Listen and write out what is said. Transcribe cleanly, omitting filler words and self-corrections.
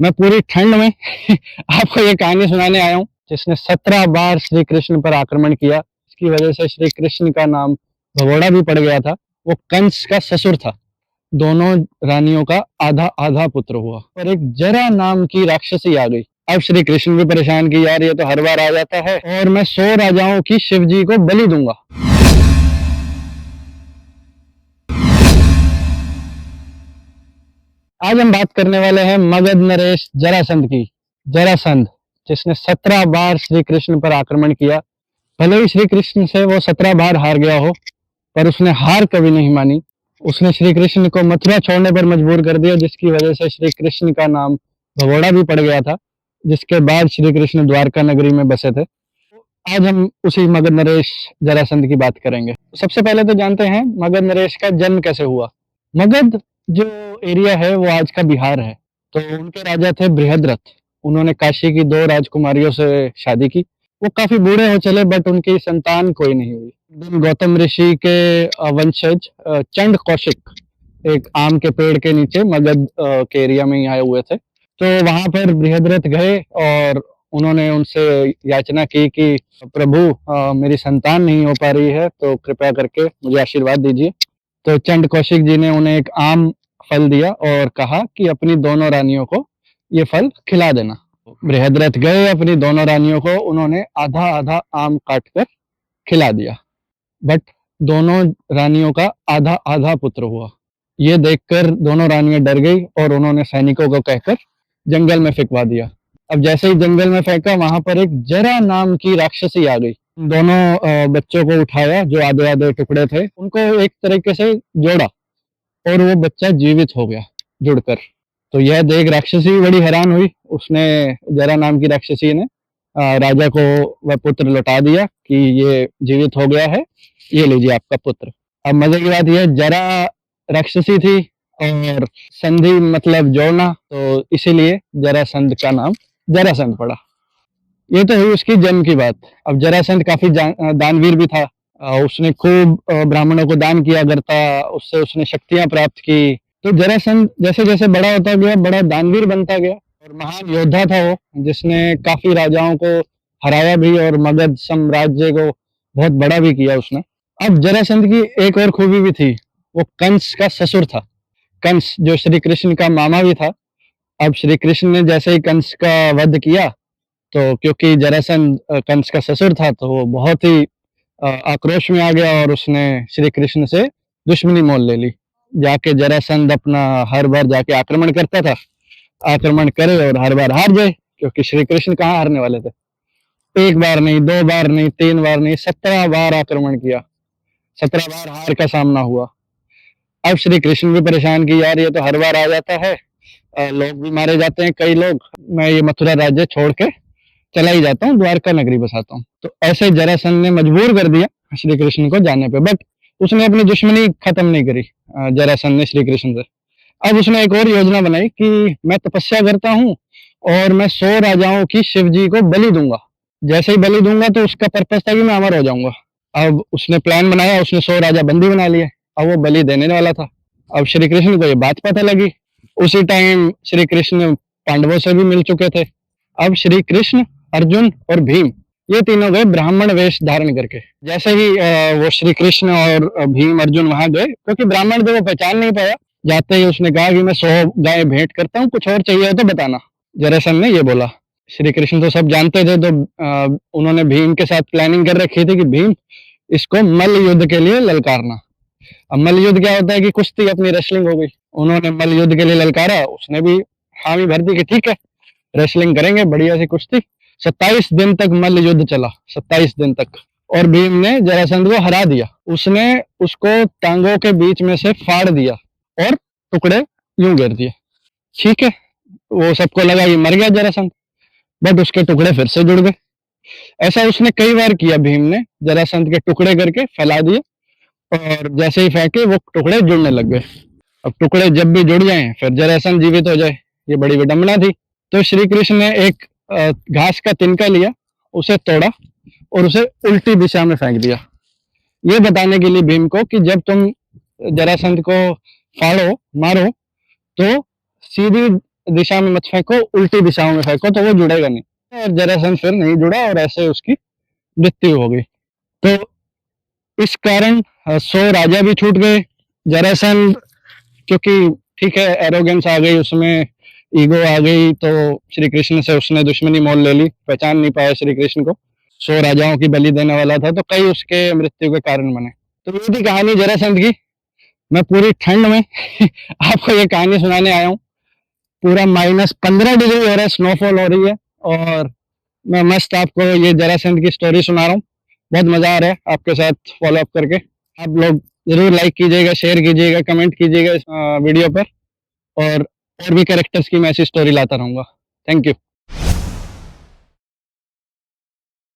मैं पूरी ठंड में आपको ये कहानी सुनाने आया हूँ जिसने 17 बार श्री कृष्ण पर आक्रमण किया। इसकी वजह से श्री कृष्ण का नाम भगोड़ा भी पड़ गया था। वो कंस का ससुर था। दोनों रानियों का आधा आधा पुत्र हुआ और एक जरा नाम की राक्षसी आ गई। अब श्री कृष्ण भी परेशान कि यार ये तो हर बार आ जाता है और मैं 100 राजाओं की शिव जी को बलि दूंगा। आज हम बात करने वाले हैं मगध नरेश जरासंध की। जरासंध जिसने 17 बार श्री कृष्ण पर आक्रमण किया। भले ही श्री कृष्ण से वो 17 बार हार गया हो, पर उसने हार कभी नहीं मानी। उसने श्री कृष्ण को मथुरा छोड़ने पर मजबूर कर दिया, जिसकी वजह से श्री कृष्ण का नाम भगोड़ा भी पड़ गया था। जिसके बाद श्री कृष्ण द्वारका नगरी में बसे थे। आज हम उसी मगध नरेश जरासंध की बात करेंगे। सबसे पहले तो जानते हैं मगध नरेश का जन्म कैसे हुआ। मगध जो एरिया है वो आज का बिहार है। तो उनके राजा थे बृहद्रथ। उन्होंने काशी की 2 राजकुमारियों से शादी की। वो काफी बूढ़े हो चले, बट उनकी संतान कोई नहीं हुई। दिन गौतम ऋषि के वंशज चंड कौशिक एक आम के पेड़ के नीचे मगध के एरिया में ही आए हुए थे। तो वहां पर बृहद्रथ गए और उन्होंने उनसे याचना की कि प्रभु, मेरी संतान नहीं हो पा रही है, तो कृपया करके मुझे आशीर्वाद दीजिए। तो चंड कौशिक जी ने उन्हें एक आम फल दिया और कहा कि अपनी दोनों रानियों को ये फल खिला देना। बृहद्रथ गए, अपनी दोनों रानियों को उन्होंने आधा आधा आम काट कर खिला दिया। बट दोनों रानियों का आधा आधा पुत्र हुआ। ये देखकर दोनों रानियां डर गई और उन्होंने सैनिकों को कहकर जंगल में फेंकवा दिया। अब जैसे ही जंगल में फेंका, वहां पर एक जरा नाम की राक्षसी आ गई। दोनों बच्चों को उठाया, जो आधे आधे टुकड़े थे, उनको एक तरीके से जोड़ा और वो बच्चा जीवित हो गया जुड़कर। तो यह देख राक्षसी बड़ी हैरान हुई। उसने, जरा नाम की राक्षसी ने राजा को वह पुत्र लौटा दिया कि ये जीवित हो गया है, ये लीजिए आपका पुत्र। अब मजे की बात यह, जरा राक्षसी थी और संधि मतलब जोड़ना, तो इसीलिए जरासंध का नाम जरासंध पड़ा। ये तो हुई उसकी जन्म की बात। अब जरासंध काफी दानवीर भी था। उसने खूब ब्राह्मणों को दान किया करता, उससे उसने शक्तियां प्राप्त की। तो जरासंध जैसे जैसे बड़ा होता गया, बड़ा दानवीर बनता गया और महान योद्धा था वो, जिसने काफी राजाओं को हराया भी और मगध साम्राज्य को बहुत बड़ा भी किया उसने। अब जरासंध की एक और खूबी भी थी, वो कंस का ससुर था। कंस जो श्री कृष्ण का मामा भी था। अब श्री कृष्ण ने जैसे ही कंस का वध किया, तो क्योंकि जरासंध कंस का ससुर था, तो वो बहुत ही आक्रोश में आ गया और उसने श्री कृष्ण से दुश्मनी मोल ले ली। जाके जरासंध अपना हर बार जाके आक्रमण करता था, आक्रमण करे और हर बार हार जाए, क्योंकि श्री कृष्ण कहाँ हारने वाले थे। एक बार नहीं, 2 बार नहीं, 3 बार नहीं, 17 बार आक्रमण किया। 17 बार हार का सामना हुआ। अब श्री कृष्ण भी परेशान कि यार ये तो हर बार आ जाता है, लोग भी मारे जाते हैं कई लोग, मैं ये मथुरा राज्य छोड़ के चला ही जाता हूँ, द्वारका नगरी बसाता हूँ। तो ऐसे जरासंध ने मजबूर कर दिया श्री कृष्ण को जाने पे। बट उसने अपनी दुश्मनी खत्म नहीं करी जरासंध ने श्री कृष्ण से। अब उसने एक और योजना बनाई कि मैं तपस्या करता हूँ और मैं 100 राजाओं की शिव जी को बलि दूंगा। जैसे ही बलि दूंगा तो उसका पर्पस था कि मैं अमर हो जाऊंगा। अब उसने प्लान बनाया, उसने 100 राजा बंदी बना लिए। अब वो बलि देने वाला था। अब श्री कृष्ण को ये बात पता लगी। उसी टाइम श्री कृष्ण पांडवों से भी मिल चुके थे। अब श्री कृष्ण, अर्जुन और भीम, ये तीनों गए ब्राह्मण वेश धारण करके। जैसे ही वो श्री कृष्ण और भीम अर्जुन वहां गए, क्योंकि ब्राह्मण थे वो पहचान नहीं पाया। जाते ही उसने कहा कि मैं 100 गाय भेंट करता हूँ, कुछ और चाहिए हो तो बताना। जरासंध ने ये बोला। श्री कृष्ण तो सब जानते थे, तो उन्होंने भीम के साथ प्लानिंग कर रखी थी कि भीम, इसको मल्ल युद्ध के लिए ललकारना। अब मल्ल युद्ध क्या होता है कि कुश्ती, अपनी रेसलिंग हो गई। उन्होंने मल्ल युद्ध के लिए ललकारा, उसने भी हामी भर दी कि ठीक है, रेसलिंग करेंगे, बढ़िया सी कुश्ती। 27 दिन तक मल्ल युद्ध चला, 27 दिन तक। और भीम ने जरासंध को हरा दिया। उसने उसको टांगों के बीच में से फाड़ दिया और टुकड़े यूं गिर दिए। ठीक है, वो सबको लगा ये मर गया जरासंध, बट उसके टुकड़े फिर से जुड़ गए। ऐसा उसने कई बार किया। भीम ने जरासंध के टुकड़े करके फैला दिए और जैसे ही फेंके वो टुकड़े जुड़ने लग गए। अब टुकड़े जब भी जुड़ जाएं फिर जरासंध जीवित हो जाए, ये बड़ी विडंबना थी। तो श्री कृष्ण ने एक घास का तिनका लिया, उसे तोड़ा और उसे उल्टी दिशा में फेंक दिया, ये बताने के लिए भीम को कि जब तुम जरासंध को फाड़ो, मारो, तो सीधी दिशा में मत फेंको, उल्टी दिशाओं में फेंको, तो वो जुड़ेगा नहीं। और जरासंध फिर नहीं जुड़ा और ऐसे उसकी मृत्यु हो गई। तो इस कारण 100 राजा भी छूट गए। जरासंध, क्योंकि ठीक है एरोगेंस आ गई उसमें, ईगो आ गई, तो श्री कृष्ण से उसने दुश्मनी मोल ले ली, पहचान नहीं पाया श्री कृष्ण को, 100 राजाओं की बलि देने वाला था, तो कई उसके मृत्यु के कारण बने। तो ये थी कहानी जरासंध की। मैं पूरी ठंड में आपको ये कहानी सुनाने आया हूँ। पूरा -15 डिग्री हो रहा है, स्नोफॉल हो रही है, और मैं मस्त आपको ये जरासंध की स्टोरी सुना रहा हूँ। बहुत मजा आ रहा है आपके साथ फॉलो अप करके। आप लोग जरूर लाइक कीजिएगा, शेयर कीजिएगा, कमेंट कीजिएगा इस वीडियो पर, और भी कैरेक्टर्स की मैं ऐसी स्टोरी लाता रहूंगा। Thank you.